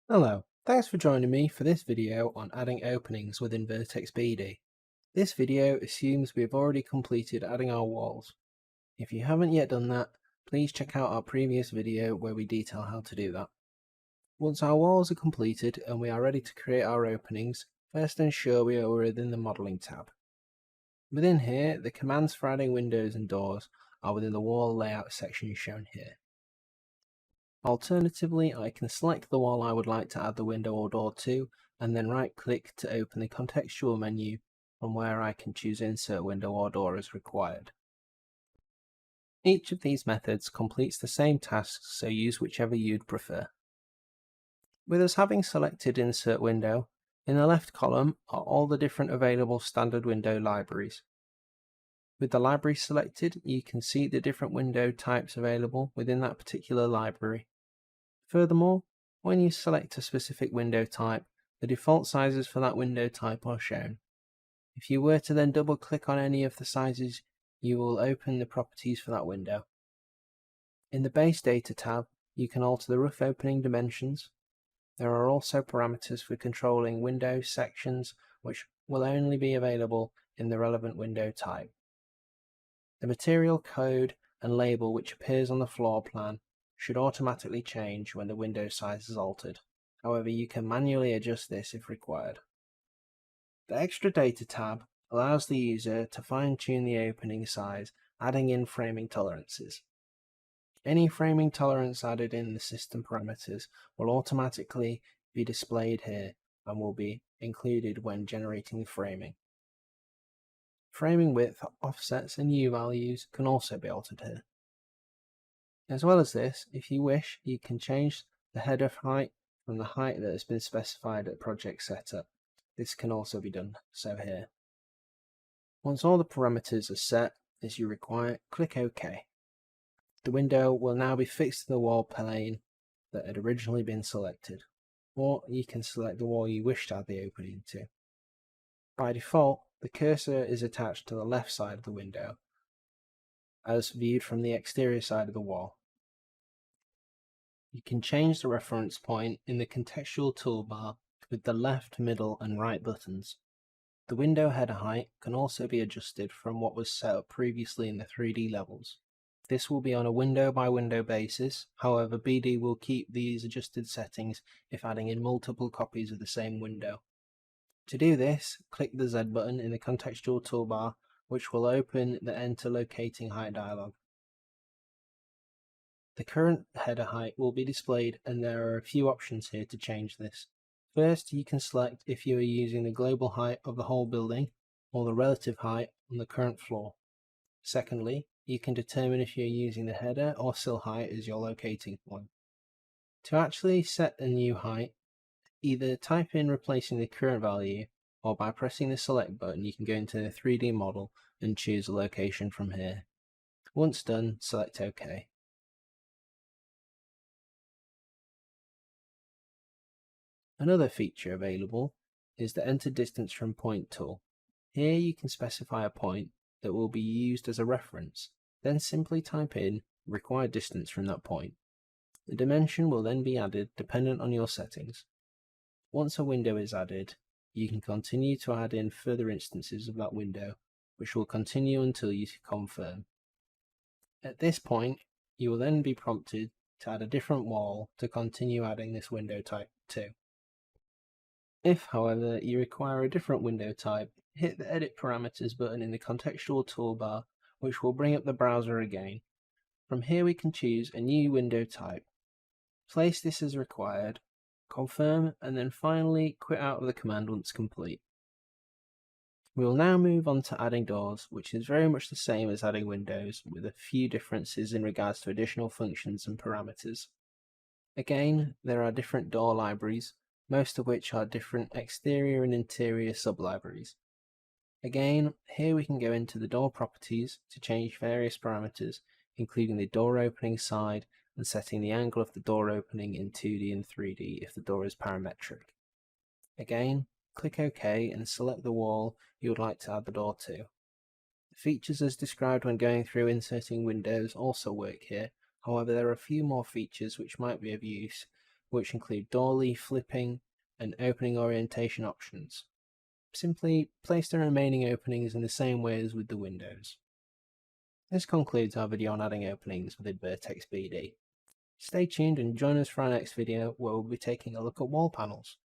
Hello, thanks for joining me for this video on adding openings within Vertex BD. This video assumes we have already completed adding our walls. If you haven't yet done that, please check out our previous video where we detail how to do that. Once our walls are completed and we are ready to create our openings, first ensure we are within the Modeling tab. Within here, the commands for adding windows and doors are within the wall layout section shown here. Alternatively, I can select the wall I would like to add the window or door to, and then right-click to open the contextual menu, from where I can choose Insert Window or Door as required. Each of these methods completes the same tasks, so use whichever you'd prefer. With us having selected Insert Window, in the left column are all the different available standard window libraries. With the library selected, you can see the different window types available within that particular library. Furthermore, when you select a specific window type, the default sizes for that window type are shown. If you were to then double click on any of the sizes, you will open the properties for that window. In the Base Data tab, you can alter the rough opening dimensions. There are also parameters for controlling window sections, which will only be available in the relevant window type. The material code and label which appears on the floor plan should automatically change when the window size is altered. However, you can manually adjust this if required. The Extra Data tab allows the user to fine-tune the opening size, adding in framing tolerances. Any framing tolerance added in the system parameters will automatically be displayed here and will be included when generating the framing. Framing width, offsets and U-values can also be altered here. As well as this, if you wish, you can change the header height from the height that has been specified at project setup. This can also be done so here. Once all the parameters are set as you require, click OK. The window will now be fixed to the wall plane that had originally been selected, or you can select the wall you wish to add the opening to. By default, the cursor is attached to the left side of the window, as viewed from the exterior side of the wall. You can change the reference point in the contextual toolbar with the left, middle and right buttons. The window header height can also be adjusted from what was set up previously in the 3D levels. This will be on a window by window basis, however BD will keep these adjusted settings if adding in multiple copies of the same window. To do this, click the Z button in the contextual toolbar, which will open the Enter Locating Height dialog. The current header height will be displayed, and there are a few options here to change this. First, you can select if you are using the global height of the whole building or the relative height on the current floor. Secondly, you can determine if you're using the header or sill height as your locating point. To actually set a new height, either type in replacing the current value, or by pressing the select button you can go into the 3D model and choose a location from here. Once done, select OK. Another feature available is the Enter Distance from Point tool. Here you can specify a point that will be used as a reference, then simply type in required distance from that point. The dimension will then be added dependent on your settings. Once a window is added, you can continue to add in further instances of that window, which will continue until you confirm. At this point, you will then be prompted to add a different wall to continue adding this window type to. If, however, you require a different window type, hit the Edit Parameters button in the contextual toolbar, which will bring up the browser again. From here we can choose a new window type. Place this as required, confirm, and then finally quit out of the command once complete. We will now move on to adding doors, which is very much the same as adding windows, with a few differences in regards to additional functions and parameters. Again, there are different door libraries, most of which are different exterior and interior sublibraries. Again, here we can go into the door properties to change various parameters, including the door opening side and setting the angle of the door opening in 2D and 3D if the door is parametric. Again, click OK and select the wall you would like to add the door to. The features as described when going through inserting windows also work here, however there are a few more features which might be of use which include door leaf flipping and opening orientation options. Simply place the remaining openings in the same way as with the windows. This concludes our video on adding openings within Vertex BD. Stay tuned and join us for our next video where we'll be taking a look at wall panels.